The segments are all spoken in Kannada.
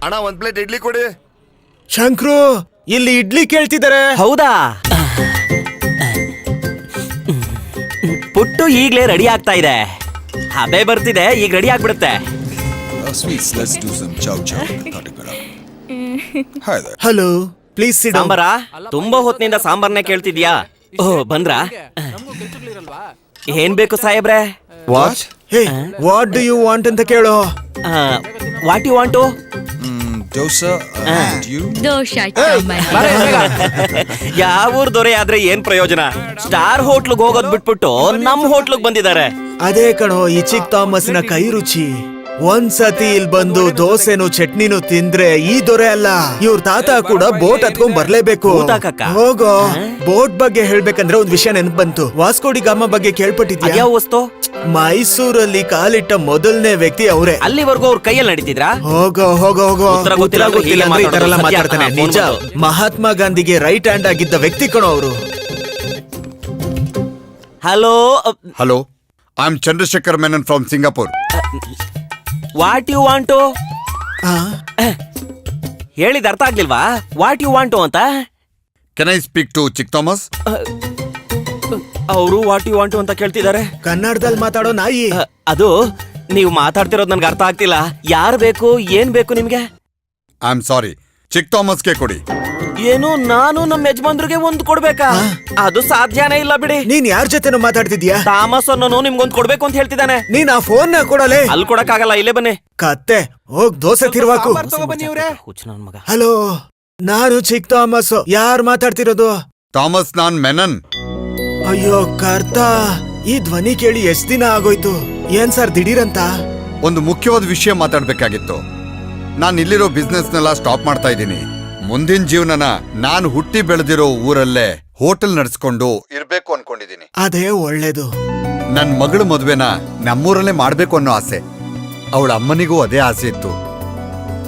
ಅಣ್ಣ 1 ಪ್ಲೇಟ್ ಇಡ್ಲಿ ಕೊಡಿ. ಶಂಕ್ರು, ಇಲ್ಲಿ ಇಡ್ಲಿ ಕೇಳ್ತಿದ್ದಾರೆ. ಹೌದಾ? ಪುಟ್ಟು ಈಗ್ಲೇ ರೆಡಿ ಆಗ್ತಾ ಇದೆ. ಹಬೆ ಬರ್ತಿದೆ, ಈಗ ರೆಡಿ ಆಗ್ಬಿಡುತ್ತೆ. Hello, please sit. ಸಾಂಬಾರ? ತುಂಬಾ ಹೊತ್ತಿನಿಂದ ಸಾಂಬಾರ್ನೇ ಕೇಳ್ತಿದ್ಯಾ? ಓಹ್, ಬಂದ್ರಾ? ಏನ್ ಬೇಕು ಸಾಹೇಬ್ರೆ? ವಾಟ್? ಹೇ, ವಾಟ್ ಡು ಯು ವಾಂಟ್ ಅಂತ ಕೇಳು. What you want? Dosa. Dosa. ಯಾವ ಊರ್ ದೊರೆ ಆದ್ರೆ ಏನ್ ಪ್ರಯೋಜನ? ಸ್ಟಾರ್ ಹೋಟ್ಲ್ಗ್ ಹೋಗೋದ್ ಬಿಟ್ಬಿಟ್ಟು ನಮ್ ಹೋಟ್ಲ್ಗ್ ಬಂದಿದ್ದಾರೆ. ಅದೇ ಕಣೋ ಈ ಚಿಕ್ ಥಾಮಸ್ನ ಕೈ ರುಚಿ. ಒಂದ್ಸತಿ ಇಲ್ಲಿ ಬಂದು ದೋಸೆನು ಚಟ್ನಿನು ತಿಂದ್ರೆ ಈ ದೊರೆ ಅಲ್ಲ, ಇವ್ರ ತಾತ ಕೂಡ ಬೋಟ್ ಹತ್ಕೊಂಡ್ ಬರ್ಲೇಬೇಕು. ಹೋಗೋ. ಬೋಟ್ ಬಗ್ಗೆ ಹೇಳ್ಬೇಕಂದ್ರೆ ಒಂದ್ ವಿಷಯ ನೆನಪು ಬಂತು. ವಾಸ್ಕೋಡಿ ಗಾಮ ಬಗ್ಗೆ ಕೇಳ್ಪಟ್ಟಿದ್ಯಾ? ಯಾವ ವಸ್ತು? ಮೈಸೂರಲ್ಲಿ ಕಾಲಿಟ್ಟ ಮೊದಲನೇ ವ್ಯಕ್ತಿ ಅವರೇ. ಅಲ್ಲಿವರೆಗೂ ಅವ್ರ ಕೈಯಲ್ಲಿ ನಡೀತಿದ್ರಾ? ಹೋಗೋ ಹೋಗೋ ಹೋಗೋ. ಗೊತ್ತಿಲ್ಲ ಈ ತರ ಎಲ್ಲ ಮಾತಾಡ್ತಾನೆ. ನಿಜ, ಮಹಾತ್ಮ ಗಾಂಧಿಗೆ ರೈಟ್ ಹ್ಯಾಂಡ್ ಆಗಿದ್ದ ವ್ಯಕ್ತಿ ಕಣೋ ಅವರು. Hello hello, I am Chandrashekhar Menon from Singapore. What you want? ಹೇಳಿದ ಅರ್ಥ ಆಗ್ಲಿಲ್ವಾ? ವಾಟ್ ಯು ವಾಂಟು ಅಂತ. Can I speak to Chick Thomas? ಅವರು ವಾಟ್ ಯು ವಾಂಟು ಅಂತ ಕೇಳ್ತಿದ್ದಾರೆ. ಕನ್ನಡದಲ್ಲಿ ಮಾತಾಡೋ ನಾಯಿ. ಅದು ನೀವು ಮಾತಾಡ್ತಿರೋದು ನನ್ಗೆ ಅರ್ಥ ಆಗ್ತಿಲ್ಲ. ಯಾರು ಬೇಕು, ಏನ್ ಬೇಕು ನಿಮ್ಗೆ? ಐ ಆಮ್ ಸಾರಿ, ಚಿಕ್ ಥಾಮಸ್ಗೆ ಕೊಡಿ. ಏನು, ನಾನು ನಮ್ಮ ಯಜಮಾನ್ರಿಗೆ ಒಂದು ಕೊಡ್ಬೇಕಾ? ಅದು ಸಾಧ್ಯನೇ ಇಲ್ಲ ಬಿಡಿ. ನೀನ್ ಯಾರ ಜೊತೆನೂ ಮಾತಾಡ್ತಿದ್ಯಾ? ಥಾಮಸ್ ಅನ್ನೋನು ನಿಮ್ಗೊಂದು ಕೊಡ್ಬೇಕು ಅಂತ ಹೇಳ್ತಿದ್ದಾನೆ. ನೀನ್ ಆ ಫೋನ್ ನ ಕೊಡಲೇ. ಅಲ್ಲಿ ಕೊಡಕ್ಕಾಗಲ್ಲ, ಇಲ್ಲೇ ಬನ್ನಿ. ಕತ್ತೆ, ಹೋಗ್ ದೋಸೆ ತಿರ್ವಾಕು. ಹುಚ್ಚು ನನ್ ಮಗ. ಹಲೋ, ನಾನು ಚಿಕ್ ಥಾಮಸ್. ಯಾರು ಮಾತಾಡ್ತಿರೋದು? ಥಾಮಸ್, ನಾನ್ ಮೆನನ್. ಅಯ್ಯೋ ಕರ್ತ, ಈ ಧ್ವನಿ ಕೇಳಿ ಎಷ್ಟ್ ದಿನ ಆಗೋಯ್ತು. ಏನ್ ಸರ್ ದಿಢೀರಂತ? ಒಂದು ಮುಖ್ಯವಾದ ವಿಷಯ ಮಾತಾಡ್ಬೇಕಾಗಿತ್ತು. ನಾನು ಇಲ್ಲಿರೋ ಬಿಸ್ನೆಸ್ನೆಲ್ಲ ಸ್ಟಾಪ್ ಮಾಡ್ತಾ ಇದ್ದೀನಿ. ಮುಂದಿನ ಜೀವನನ ನಾನು ಹುಟ್ಟಿ ಬೆಳೆದಿರೋ ಊರಲ್ಲೇ ಹೋಟೆಲ್ ನಡೆಸ್ಕೊಂಡು ಇರ್ಬೇಕು ಅನ್ಕೊಂಡಿದ್ದೀನಿ. ಅದೇ ಒಳ್ಳೇದು. ನನ್ ಮಗಳ ಮದ್ವೆನ ನಮ್ಮೂರಲ್ಲೇ ಮಾಡ್ಬೇಕು ಅನ್ನೋ ಆಸೆ. ಅವಳ ಅಮ್ಮನಿಗೂ ಅದೇ ಆಸೆ ಇತ್ತು.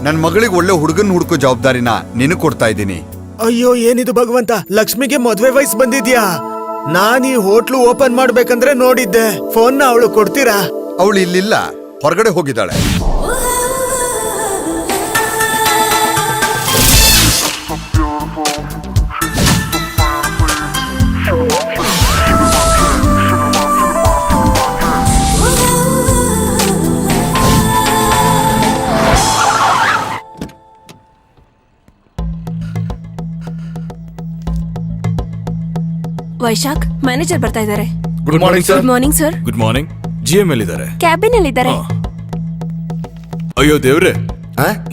ನನ್ ಮಗಳಿಗೆ ಒಳ್ಳೆ ಹುಡುಗನ್ ಹುಡುಕೋ ಜವಾಬ್ದಾರಿನ ನಿನಗ್ ಕೊಡ್ತಾ ಇದ್ದೀನಿ. ಅಯ್ಯೋ, ಏನಿದು ಭಗವಂತ, ಲಕ್ಷ್ಮಿಗೆ ಮದ್ವೆ ವಯಸ್ಸು ಬಂದಿದ್ಯಾ? ನಾನ್ ಈ ಹೋಟ್ಲು ಓಪನ್ ಮಾಡ್ಬೇಕಂದ್ರೆ ನೋಡಿದ್ದೆ. ಫೋನ್ ನ ಅವಳು ಕೊಡ್ತೀರಾ? ಅವಳು ಇಲ್ಲಿಲ್ಲ, ಹೊರಗಡೆ ಹೋಗಿದ್ದಾಳೆ. ವೈಶಾಖ್, ಮ್ಯಾನೇಜರ್ ಬರ್ತಾ ಇದ್ದಾರೆ. Good morning sir. Good morning sir. Good morning. GM ಎಲ್ಲಿದ್ದಾರೆ? ಕ್ಯಾಬಿನ್ ಅಲ್ಲಿ ಇದ್ದಾರೆ. ಅಯ್ಯೋ ದೇವ್ರೆ,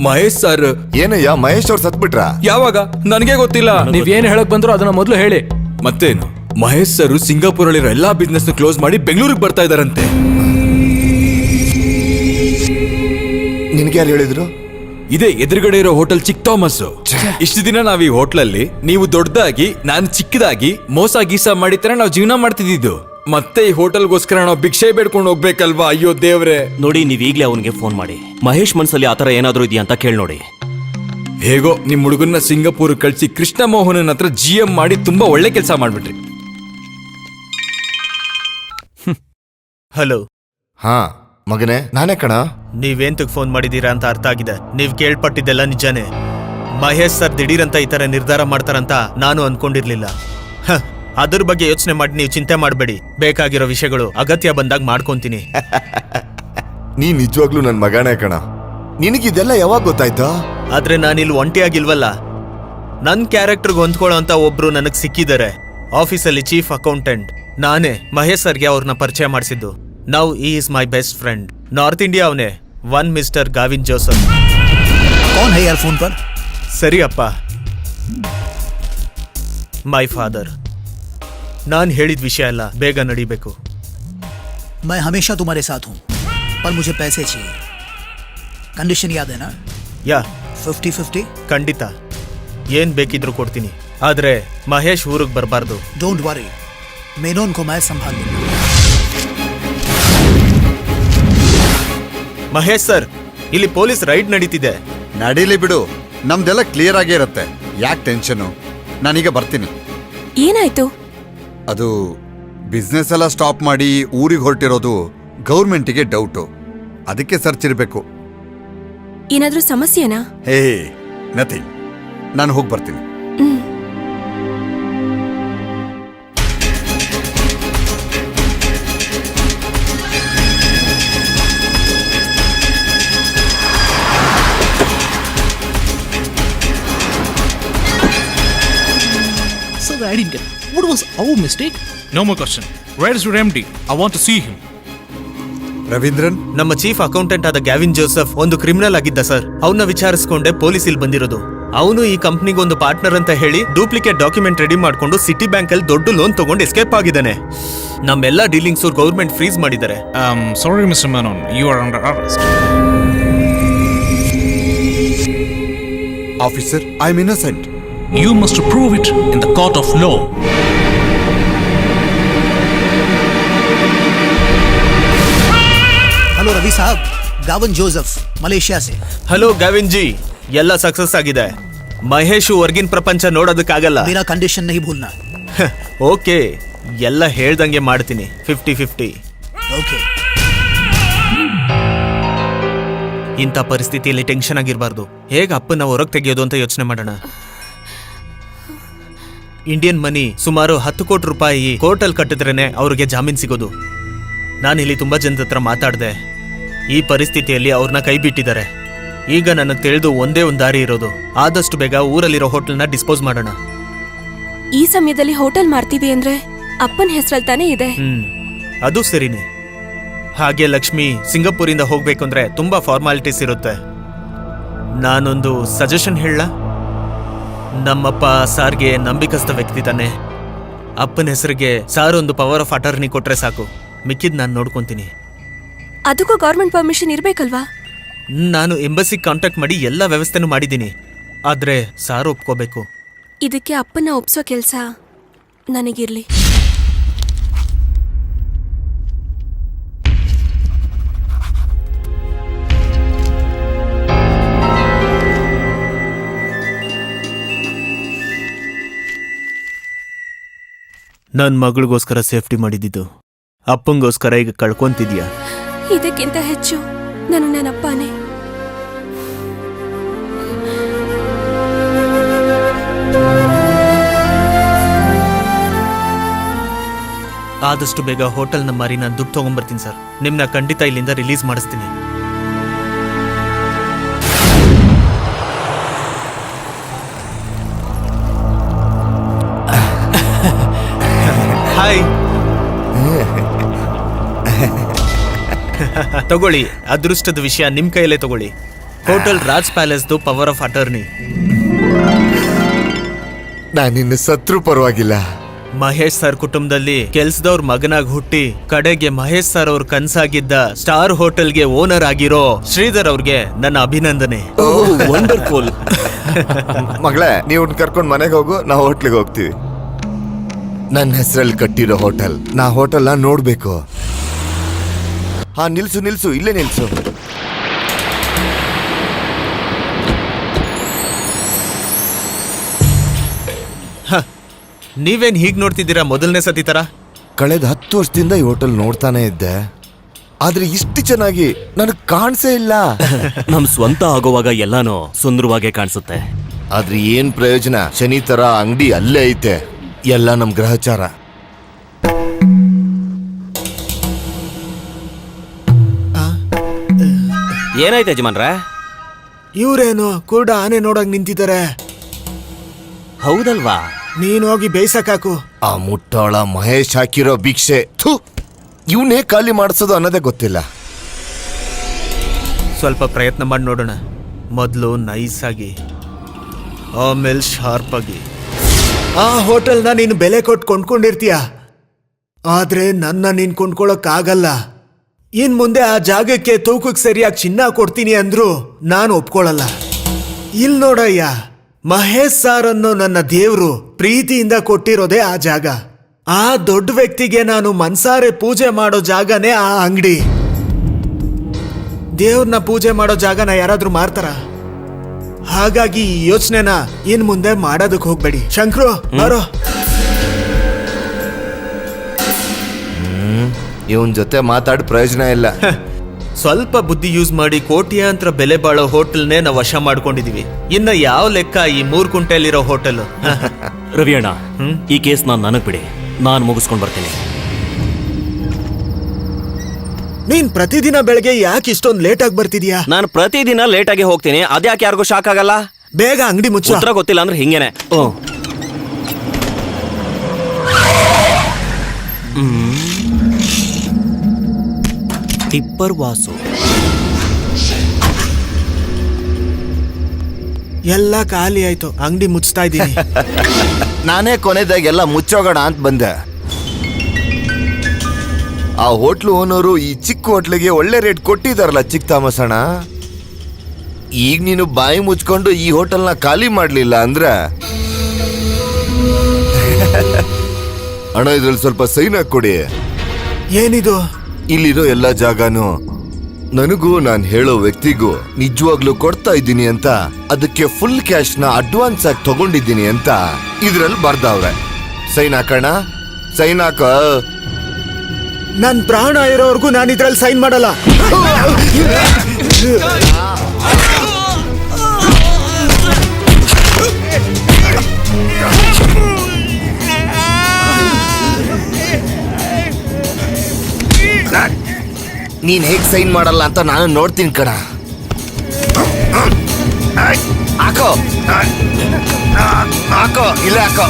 ಮಹೇಶ್ ಸರ್. ಏನಯ್ಯ, ಮಹೇಶ್ ಅವ್ರು ಸತ್ಬಿಟ್ರಾ? ಯಾವಾಗ? ನನಗೆ ಗೊತ್ತಿಲ್ಲ. ನೀವೇನ್ ಹೇಳಕ್ ಬಂದ್ರು ಅದನ್ನ ಮೊದಲು ಹೇಳಿ. ಮತ್ತೇನು, ಮಹೇಶ್ ಸರ್ ಸಿಂಗಾಪುರ್ ಅಲ್ಲಿರೋ ಎಲ್ಲಾ ಬಿಸ್ನೆಸ್ ಕ್ಲೋಸ್ ಮಾಡಿ ಬೆಂಗಳೂರಿಗೆ ಬರ್ತಾ ಇದಾರಂತೆ. ನಿನ್ಗೆ ಯಾರು ಹೇಳಿದ್ರು? ಇದೇ ಎದುರುಗಡೆ ಇರೋ ಹೋಟೆಲ್ ಚಿಕ್ ಥಾಮಸ್. ಇಷ್ಟು ದಿನ ನಾವ್ ಈ ಹೋಟ್ಲಲ್ಲಿ ನೀವು ದೊಡ್ಡದಾಗಿ, ನಾನು ಚಿಕ್ಕದಾಗಿ ಮೋಸ ಗೀಸ ಮಾಡಿದ್ರೆ ನಾವು ಜೀವನ ಮಾಡ್ತಿದ್ದು. ಮತ್ತೆ ಈ ಹೋಟೆಲ್ಗೋಸ್ಕರ ನಾವು ಭಿಕ್ಷೆ ಬೇಡ್ಕೊಂಡು ಹೋಗ್ಬೇಕಲ್ವಾ? ಅಯ್ಯೋ ದೇವ್ರೆ. ನೋಡಿ, ನೀವ್ ಈಗ್ಲೇ ಅವನಿಗೆ ಫೋನ್ ಮಾಡಿ ಮಹೇಶ್ ಮನ್ಸಲ್ಲಿ ಆತರ ಏನಾದ್ರೂ ಇದೆಯಾ ಅಂತ ಕೇಳಿ ನೋಡಿ. ಹೇಗೋ ನಿಮ್ ಹುಡುಗನ್ನ ಸಿಂಗಾಪುರ್ ಕಳ್ಸಿ ಕೃಷ್ಣ ಮೋಹನನ್ ಹತ್ರ GM ಮಾಡಿ ತುಂಬಾ ಒಳ್ಳೆ ಕೆಲಸ ಮಾಡ್ಬಿಟ್ರಿ. ಹಲೋ. ಹಾ ಮಗನೇ, ನಾನೇ ಕಣ. ನೀವೇಂತಕ್ ಫೋನ್ ಮಾಡಿದೀರಾ ಅಂತ ಅರ್ಥ ಆಗಿದೆ. ನೀವ್ ಕೇಳ್ಪಟ್ಟಿದ್ದೆಲ್ಲ ನಿಜಾನೇ. ಮಹೇಶ್ ಸರ್ ದಿಢೀರಂತ ಈ ತರ ನಿರ್ಧಾರ ಮಾಡ್ತಾರಂತ ನಾನು ಅನ್ಕೊಂಡಿರ್ಲಿಲ್ಲ. ಅದ್ರ ಬಗ್ಗೆ ಯೋಚನೆ ಮಾಡಿ ನೀವು ಚಿಂತೆ ಮಾಡಬೇಡಿ. ಬೇಕಾಗಿರೋ ವಿಷಯಗಳು ಅಗತ್ಯ ಬಂದಾಗ ಮಾಡ್ಕೊಂತೀನಿ. ನೀ ನಿಜವಾಗ್ಲೂ ನನ್ ಮಗನೇ ಕಣ. ನಿನಗಿದೆಲ್ಲ ಯಾವಾಗ ಗೊತ್ತಾಯ್ತಾ? ಆದ್ರೆ ನಾನಿಲ್ಲಿ ಒಂಟಿಯಾಗಿಲ್ವಲ್ಲ. ನನ್ ಕ್ಯಾರೆಕ್ಟರ್ಗೆ ಹೊಂದ್ಕೊಳ್ಳೋ ಅಂತ ಒಬ್ರು ನನಗ್ ಸಿಕ್ಕಿದ್ದಾರೆ. ಆಫೀಸಲ್ಲಿ ಚೀಫ್ ಅಕೌಂಟೆಂಟ್. ನಾನೇ ಮಹೇಶ್ ಸರ್ಗೆ ಅವ್ರನ್ನ ಪರಿಚಯ ಮಾಡಿಸಿದ್ದು. ನೌ ಈ is my best friend. North India ಅವನೇ, ಒನ್ ಮಿಸ್ಟರ್ ಗಾವಿನ್ ಜೋಸಫ್. कौन है यार फोन पर? ಸರಿ ಅಪ್ಪ, ಮೈ ಫಾದರ್. ನಾನ್ ಹೇಳಿದ ವಿಷಯ ಎಲ್ಲ ಬೇಗ ನಡಿಬೇಕು. मैं हमेशा तुम्हारे साथ हूं, पर मुझे पैसे चाहिए. कंडीशन याद है ना? ಯಾ 50-50. ಖಂಡಿತ, ಏನ್ ಬೇಕಿದ್ರು ಕೊಡ್ತೀನಿ. ಆದ್ರೆ ಮಹೇಶ್ ಊರಿಗೆ ಬರಬಾರ್ದು. डोंट वरी, मेनोन को मैं संभाल लूंगा. ಮಹೇಶ್ ಸರ್, ಇಲ್ಲಿ ಪೊಲೀಸ್ ರೈಡ್ ನಡೀತಿದೆ. ನಡೀಲಿ ಬಿಡು, ನಮ್ದೆಲ್ಲ ಕ್ಲಿಯರ್ ಆಗೇ ಇರತ್ತೆ. ಯಾಕೆ ಟೆನ್ಷನು? ನಾನೀಗ ಬರ್ತೀನಿ. ಏನಾಯ್ತು? ಅದು ಬಿಸ್ನೆಸ್ ಎಲ್ಲ ಸ್ಟಾಪ್ ಮಾಡಿ ಊರಿಗೆ ಹೊರಟಿರೋದು ಗೌರ್ಮೆಂಟಿಗೆ ಡೌಟು. ಅದಕ್ಕೆ ಸರ್ಚ್ ಇರಬೇಕು. ಏನಾದ್ರೂ ಸಮಸ್ಯೆನಾ? ಹೇ ನಥಿಂಗ್, ನಾನು ಹೋಗಿ ಬರ್ತೀನಿ. Sir, I didn't get. What was our mistake? No more question. Where is your MD? I want to see him. Ravindran, ನಮ್ಮ ಚೀಫ್ ಅಕೌಂಟೆಂಟ್ ಆದ ಗ್ಯಾವಿನ್ ಜೋಸೆಫ್ ಒಂದು ಕ್ರಿಮಿನಲ್ ಆಗಿದ್ದ ಸರ್. ಅವನ್ನ ವಿಚಾರಿಸ್ಕೊಂಡೆ ಪೊಲೀಸ್ ಇಲ್ಲಿ ಬಂದಿರೋದು. ಅವನು ಈ ಕಂಪ್ನಿಗೆ ಒಂದು ಪಾರ್ಟ್ನರ್ ಅಂತ ಹೇಳಿ ಡೂಪ್ಲಿಕೇಟ್ ಡಾಕ್ಯುಮೆಂಟ್ ರೆಡಿ ಮಾಡ್ಕೊಂಡು ಸಿಟಿ ಬ್ಯಾಂಕ್ ಅಲ್ಲಿ ದೊಡ್ಡ ಲೋನ್ ತಗೊಂಡು ಎಸ್ಕೇಪ್ ಆಗಿದ್ದಾನೆ. ನಮ್ಮೆಲ್ಲ ಡೀಲಿಂಗ್ಸ್ ಗೌರ್ಮೆಂಟ್ ಫ್ರೀಸ್ ಮಾಡಿದ್ದಾರೆ. Sorry, Mr. Menon. You are under arrest. Officer, I am innocent. You must prove it in the court of law. Hello Ravi sahab, Gavin Joseph Malaysia से. ಹಲೋ ಗಾವಿನ್ ಜಿ, ಎಲ್ಲ ಸಕ್ಸಸ್ ಆಗಿದೆ. ಮಹೇಶ್ ಹೊರ್ಗಿನ ಪ್ರಪಂಚ ನೋಡೋದಕ್ಕಾಗಲ್ಲ. मेरा कंडीशन नहीं भूलना. ಓಕೆ, ಎಲ್ಲ ಹೇಳ್ದಂಗೆ ಮಾಡ್ತೀನಿ. 50-50. ओके. ಇಂಥ ಪರಿಸ್ಥಿತಿಯಲ್ಲಿ ಟೆನ್ಷನ್ ಆಗಿರಬಾರ್ದು. ಹೇಗೆ ಅಪ್ಪನ ಹೊರಗೆ ತೆಗೆಯೋದು ಅಂತ ಯೋಚನೆ ಮಾಡೋಣ. ಇಂಡಿಯನ್ ಮನಿ ಸುಮಾರು 10 ಕೋಟಿ ರೂಪಾಯಿ ಕೋರ್ಟಲ್ಲಿ ಕಟ್ಟಿದ್ರೇನೆ ಅವ್ರಿಗೆ ಜಾಮೀನ್ ಸಿಗೋದು. ನಾನಿಲ್ಲಿ ತುಂಬಾ ಜನದ ಹತ್ರ ಮಾತಾಡಿದೆ. ಈ ಪರಿಸ್ಥಿತಿಯಲ್ಲಿ ಅವ್ರನ್ನ ಕೈ ಬಿಟ್ಟಿದ್ದಾರೆ. ಈಗ ನನಗೆ ತಿಳಿದು ಒಂದೇ ಒಂದು ದಾರಿ ಇರೋದು, ಆದಷ್ಟು ಬೇಗ ಊರಲ್ಲಿರೋ ಹೋಟೆಲ್ನ ಡಿಸ್ಪೋಸ್ ಮಾಡೋಣ. ಈ ಸಮಯದಲ್ಲಿ ಹೋಟೆಲ್ ಮಾಡ್ತೀವಿ ಅಂದ್ರೆ ಅಪ್ಪನ ಹೆಸರಲ್ಲಿ ತಾನೇ ಇದೆ. ಅದು ಸರಿನೇ. ಹಾಗೆ ಲಕ್ಷ್ಮಿ ಸಿಂಗಾಪುರಿಂದ ಹೋಗ್ಬೇಕು ಅಂದ್ರೆ ತುಂಬಾ ಫಾರ್ಮಾಲಿಟೀಸ್ ಇರುತ್ತೆ. ನಾನೊಂದು ಸಜೆಷನ್ ಹೇಳ. ನಮ್ಮಪ್ಪ ಸಾರ್ಗೆ ನಂಬಿಕಸ್ಥ ವ್ಯಕ್ತಿ ತಾನೆ. ಅಪ್ಪನ ಹೆಸರಿಗೆ ಸಾರ್ ಒಂದು ಪವರ್ ಆಫ್ ಅಟರ್ನಿ ಕೊಟ್ರೆ ಸಾಕು, ಮಿಕ್ಕಿದ್ ನಾನು ನೋಡ್ಕೊಂತೀನಿ. ಅದಕ್ಕೂ ಗೌರ್ಮೆಂಟ್ ಪರ್ಮಿಷನ್ ಇರ್ಬೇಕಲ್ವಾ? ನಾನು ಎಂಬಸಿಗೆ ಕಾಂಟ್ಯಾಕ್ಟ್ ಮಾಡಿ ಎಲ್ಲ ವ್ಯವಸ್ಥೆನೂ ಮಾಡಿದ್ದೀನಿ. ಆದ್ರೆ ಸಾರ್ ಒಪ್ಕೋಬೇಕು. ಇದಕ್ಕೆ ಅಪ್ಪನ ಒಪ್ಸೋ ಕೆಲ್ಸ ನನಗಿರ್ಲಿ. ನನ್ನ ಮಗಳಿಗೋಸ್ಕರ ಸೇಫ್ಟಿ ಮಾಡಿದ್ದು, ಅಪ್ಪಂಗೋಸ್ಕರ ಈಗ ಕಳ್ಕೊಂತಿದ್ಯಾ? ಇದಕ್ಕಿಂತ ಹೆಚ್ಚು ನನ್ನ ಅಪ್ಪನೇ. ಆದಷ್ಟು ಬೇಗ ಹೋಟೆಲ್ನ ಮಾರಿ ನಾನು ದುಡ್ಡು ತಗೊಂಡ್ಬರ್ತೀನಿ ಸರ್. ನಿಮ್ನ ಖಂಡಿತ ಇಲ್ಲಿಂದ ರಿಲೀಸ್ ಮಾಡಿಸ್ತೀನಿ. ಹಾಯ್. ತಗೊಳ್ಳಿ, ಅದೃಷ್ಟದ ವಿಷಯ ನಿಮ್ ಕೈಯಲ್ಲೇ ತಗೊಳ್ಳಿ. ಹೋಟೆಲ್ ರಾಜ್ ಪ್ಯಾಲೇಸ್ದು ಪವರ್ ಆಫ್ ಅಟರ್ನಿ. ನಾನಿನ್ನು ಸತ್ರು ಪರವಾಗಿಲ್ಲ. ಮಹೇಶ್ ಸರ್ ಕುಟುಂಬದಲ್ಲಿ ಕೆಲ್ಸದವ್ರ ಮಗನಾಗಿ ಹುಟ್ಟಿ ಕಡೆಗೆ ಮಹೇಶ್ ಸರ್ ಅವ್ರ ಕನ್ಸಾಗಿದ್ದ ಸ್ಟಾರ್ ಹೋಟೆಲ್ಗೆ ಓನರ್ ಆಗಿರೋ ಶ್ರೀಧರ್ ಅವ್ರಿಗೆ ನನ್ನ ಅಭಿನಂದನೆ. ವಂಡರ್ಫುಲ್. ಮಗಳೇ, ನೀವು ಕರ್ಕೊಂಡು ಮನೆಗೆ ಹೋಗು, ನಾವು ಹೋಟ್ಲಿಗೆ ಹೋಗ್ತೀವಿ. ನನ್ನ ಹೆಸರಲ್ಲಿ ಕಟ್ಟಿರೋ ಹೋಟೆಲ್, ನಾ ಹೋಟೆಲ್ನ ನೋಡ್ಬೇಕು. ಹಾ, ನಿಲ್ಸು ನಿಲ್ಸು, ಇಲ್ಲೇ ನಿಲ್ಸು. ನೀವೇನ್ ಹೀಗ್ ನೋಡ್ತಿದ್ದೀರಾ ಮೊದಲನೇ ಸತಿ ತರ? ಕಳೆದ 10 ವರ್ಷದಿಂದ ಈ ಹೋಟೆಲ್ ನೋಡ್ತಾನೆ ಇದ್ದೆ, ಆದ್ರೆ ಇಷ್ಟು ಚೆನ್ನಾಗಿ ನನಗ್ ಕಾಣಿಸೇ ಇಲ್ಲ. ನಮ್ ಸ್ವಂತ ಆಗೋವಾಗ ಎಲ್ಲಾನು ಸುಂದರವಾಗೇ ಕಾಣಿಸುತ್ತೆ. ಆದ್ರೆ ಏನ್ ಪ್ರಯೋಜನ? ಶನಿ ತರ ಅಂಗಡಿ ಅಲ್ಲೇ ಐತೆ, ಎಲ್ಲ ನಮ್ ಗ್ರಹಚಾರ. ಏನಾಯ್ತು ಯಜಮಾನ್ರ? ಇವ್ರೇನು ಕೂಡ ಆನೆ ನೋಡಕ್ ನಿಂತಿದ್ದಾರೆ. ಹೌದಲ್ವಾ? ನೀನ್ ಹೋಗಿ ಬೇಯ್ಸಕ್ಕಾಕು. ಆ ಮುಟ್ಟಾಳ ಮಹೇಶ್ ಹಾಕಿರೋ ಭಿಕ್ಷೆ, ಥು, ಇವನೇ ಖಾಲಿ ಮಾಡಿಸೋದು ಅನ್ನೋದೇ ಗೊತ್ತಿಲ್ಲ. ಸ್ವಲ್ಪ ಪ್ರಯತ್ನ ಮಾಡಿ ನೋಡೋಣ. ಮೊದಲು ನೈಸ್ ಆಗಿ, ಆಮೇಲೆ ಶಾರ್ಪ್ ಆಗಿ. ಆ ಹೋಟೆಲ್ನ ನೀನು ಬೆಲೆ ಕೊಟ್ಟು ಕೊಂಡ್ಕೊಂಡಿರ್ತೀಯ, ಆದ್ರೆ ನನ್ನ ನೀನ್ ಕೊಂಡ್ಕೊಳಕ್ಕಾಗಲ್ಲ. ಇನ್ ಮುಂದೆ ಆ ಜಾಗಕ್ಕೆ ತೂಕಕ್ಕೆ ಸರಿಯಾಗಿ ಚಿನ್ನ ಕೊಡ್ತೀನಿ ಅಂದ್ರು ನಾನು ಒಪ್ಕೊಳ್ಳಲ್ಲ. ಇಲ್ ನೋಡಯ್ಯ, ಮಹೇಶ್ ಸಾರ್ ಅನ್ನೋ ನನ್ನ ದೇವ್ರು ಪ್ರೀತಿಯಿಂದ ಕೊಟ್ಟಿರೋದೇ ಆ ಜಾಗ. ಆ ದೊಡ್ಡ ವ್ಯಕ್ತಿಗೆ ನಾನು ಮನ್ಸಾರೆ ಪೂಜೆ ಮಾಡೋ ಜಾಗನೇ ಆ ಅಂಗಡಿ. ದೇವ್ರನ್ನ ಪೂಜೆ ಮಾಡೋ ಜಾಗನ ಯಾರಾದ್ರೂ ಮಾರ್ತಾರ? ಹಾಗಾಗಿ ಈ ಯೋಚನೆನ ಇನ್ ಮುಂದೆ ಮಾಡೋದಕ್ಕೆ ಹೋಗ್ಬೇಡಿ. ಶಂಕ್ರು, ಬಾರೋ. ಇವನ್ ಜೊತೆ ಮಾತಾಡಿ ಪ್ರಯೋಜನ ಇಲ್ಲ. ಸ್ವಲ್ಪ ಬುದ್ಧಿ ಯೂಸ್ ಮಾಡಿ ಕೋಟ್ಯಾಂತರ ಬೆಲೆ ಬಾಳೋ ಹೋಟೆಲ್ನೇ ನಾವು ವಶ ಮಾಡ್ಕೊಂಡಿದೀವಿ. ಇನ್ನ ಯಾವ ಲೆಕ್ಕ ಈ 3 ಕುಂಟೆಲಿರೋ ಹೋಟೆಲ್? ರವಿ ಅಣ್ಣ, ಈ ಕೇಸ್ ನನಗ್ ಬಿಡಿ, ನಾನು ಮುಗಿಸ್ಕೊಂಡ್ ಬರ್ತೀನಿ. ನೀನ್ ಪ್ರತಿದಿನ ಬೆಳಗ್ಗೆ ಯಾಕೆ ಇಷ್ಟೊಂದು ಲೇಟ್ ಆಗಿ ಬರ್ತಿದ್ಯಾ? ನಾನು ಪ್ರತಿದಿನ ಲೇಟ್ ಆಗಿ ಹೋಗ್ತೀನಿ, ಅದ್ಯಾಕೆ ಯಾರಿಗೂ ಶಾಕ್ ಆಗಲ್ಲ? ಬೇಗ ಅಂಗಡಿ ಮುಚ್ಚ. ಉತ್ತರ ಗೊತ್ತಿಲ್ಲ ಅಂದ್ರೆ ಹಿಂಗೇನೆ. ಟಿಪ್ಪರ್ ವಾಸು ಎಲ್ಲ ಖಾಲಿ ಆಯ್ತು, ಅಂಗಡಿ ಮುಚ್ತಾ ಇದ್ದೀನಿ. ನಾನೇ ಕೊನೆದಾಗ ಎಲ್ಲ ಮುಚ್ಚೋಗೋಣ ಅಂತ ಬಂದೆ. ಆ ಹೋಟ್ಲು ಓನರು ಈ ಚಿಕ್ಕ ಹೋಟ್ಲಿಗೆ ಒಳ್ಳೆ ರೇಟ್ ಕೊಟ್ಟಿದಾರಲ್ಲ ಚಿಕ್ಕ ಥಾಮಸ್ ಅಣ್ಣ. ಈಗ ನೀನು ಬಾಯಿ ಮುಚ್ಕೊಂಡು ಈ ಹೋಟೆಲ್ನ ಖಾಲಿ ಮಾಡ್ಲಿಲ್ಲ ಅಂದ್ರೆ ಅಣ್ಣ ಇದ್ರಲ್ಲಿ ಸ್ವಲ್ಪ ಸೈನ್ ಹಾಕೊಡಿ. ಏನಿದು? ಇಲ್ಲಿರೋ ಎಲ್ಲ ಜಾಗನೂ ನನಗೂ ನಾನು ಹೇಳೋ ವ್ಯಕ್ತಿಗೂ ನಿಜವಾಗ್ಲೂ ಕೊಡ್ತಾ ಇದ್ದೀನಿ ಅಂತ, ಅದಕ್ಕೆ ಫುಲ್ ಕ್ಯಾಶ್ ನ ಅಡ್ವಾನ್ಸ್ ಆಗಿ ತಗೊಂಡಿದ್ದೀನಿ ಅಂತ ಇದ್ರಲ್ಲಿ ಬರ್ದವ್ರೆ. ಸೈನ್ ಹಾಕೋಣ, ಸೈನ್ ಹಾಕ. ನನ್ ಪ್ರಾಣ ಇರೋವರೆಗೂ ನಾನು ಇದ್ರಲ್ಲಿ ಸೈನ್ ಮಾಡಲ್ಲ. ನೀನ್ ಹೇಗ್ ಸೈನ್ ಮಾಡಲ್ಲ ಅಂತ ನಾನು ನೋಡ್ತೀನಿ ಕಣ. ಹಾಕೋ ಹಾಕೋ, ಇಲ್ಲ ಹಾಕೋ.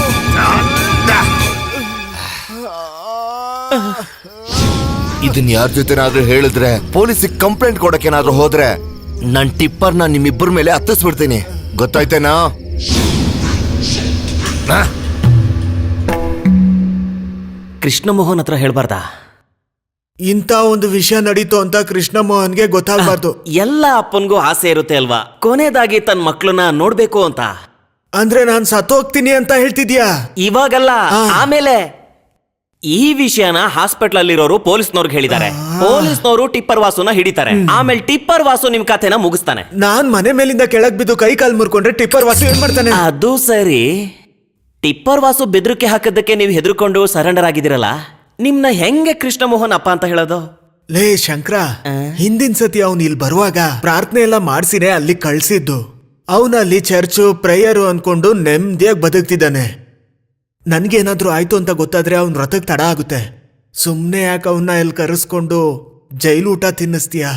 ಇದನ್ ಯಾರ ಜೊತೆನಾದ್ರೂ ಹೇಳಿದ್ರೆ, ಪೊಲೀಸಿಗೆ ಕಂಪ್ಲೇಂಟ್ ಕೊಡಕ್ಕೇನಾದ್ರೂ ಹೋದ್ರೆ ನನ್ ಟಿಪ್ಪರ್ನ ನಿಮ್ಮಿಬ್ಬರ ಮೇಲೆ ಹತ್ತಿಸ್ಬಿಡ್ತೀನಿ. ಗೊತ್ತಾಯ್ತೇನಾ? ಕೃಷ್ಣ ಮೋಹನ್ ಹತ್ರ ಹೇಳ್ಬಾರ್ದಾ? ಇಂಥ ಒಂದು ವಿಷಯ ನಡೀತು ಅಂತ ಕೃಷ್ಣ ಮೋಹನ್ಗೆ ಗೊತ್ತಾಗ್ಬಾರ್ದು. ಎಲ್ಲ ಅಪ್ಪನ್ಗೂ ಆಸೆ ಇರುತ್ತೆ ಅಲ್ವಾ, ಕೊನೆದಾಗಿ ತನ್ನ ಮಕ್ಳನ್ನ ನೋಡ್ಬೇಕು ಅಂತ. ಅಂದ್ರೆ ನಾನ್ ಸತ್ತೋಗ್ತೀನಿ ಅಂತ ಹೇಳ್ತಿದ್ಯಾ? ಇವಾಗಲ್ಲ, ಆಮೇಲೆ. ಈ ವಿಷಯನ ಹಾಸ್ಪಿಟಲ್ ಅಲ್ಲಿರೋರು ಪೊಲೀಸ್ನವ್ರಿಗೆ ಹೇಳಿದ್ದಾರೆ. ಪೊಲೀಸ್ನವರು ಟಿಪ್ಪರ್ ವಾಸುನ ಹಿಡಿತಾರೆ. ಆಮೇಲೆ ಟಿಪ್ಪರ್ ವಾಸು ನಿಮ್ ಕಥೆನ ಮುಗಿಸ್ತಾನೆ. ನಾನ್ ಮನೆ ಮೇಲಿಂದ ಕೆಳಗ್ ಬಿದ್ದು ಕೈ ಕಾಲ್ ಮುರ್ಕೊಂಡ್ರೆ ಟಿಪ್ಪರ್ ವಾಸು ಏನ್ ಮಾಡ್ತಾನೆ? ಅದು ಸರಿ, ಟಿಪ್ಪರ್ ವಾಸು ಬೆದರಿಕೆ ಹಾಕದಕ್ಕೆ ನೀವು ಹೆದರ್ಕೊಂಡು ಸರೆಂಡರ್ ಆಗಿದ್ದೀರಲ್ಲ, ನಿಮ್ನ ಹೆಂಗೆ ಕೃಷ್ಣ ಮೋಹನ್ ಅಪ್ಪ ಅಂತ ಹೇಳೋದು? ಲೇ ಶಂಕರ, ಹಿಂದಿನ ಸತಿ ಅವನು ಇಲ್ಲಿ ಬರುವಾಗ ಪ್ರಾರ್ಥನೆ ಎಲ್ಲ ಮಾಡ್ಸಿನೇ ಅಲ್ಲಿ ಕಳ್ಸಿದ್ದು. ಅವನಲ್ಲಿ ಚರ್ಚು ಪ್ರೇಯರು ಅನ್ಕೊಂಡು ನೆಮ್ಮದಿಯಾಗಿ ಬದುಕ್ತಿದ್ದಾನೆ. ನನ್ಗೇನಾದ್ರೂ ಆಯ್ತು ಅಂತ ಗೊತ್ತಾದ್ರೆ ಅವ್ನ ರಥಕ್ಕೆ ತಡ ಆಗುತ್ತೆ. ಸುಮ್ನೆ ಯಾಕೆ ಅವನ್ನ ಎಲ್ಲಿ ಕರೆಸ್ಕೊಂಡು ಜೈಲು ಊಟ ತಿನ್ನಿಸ್ತೀಯಾ?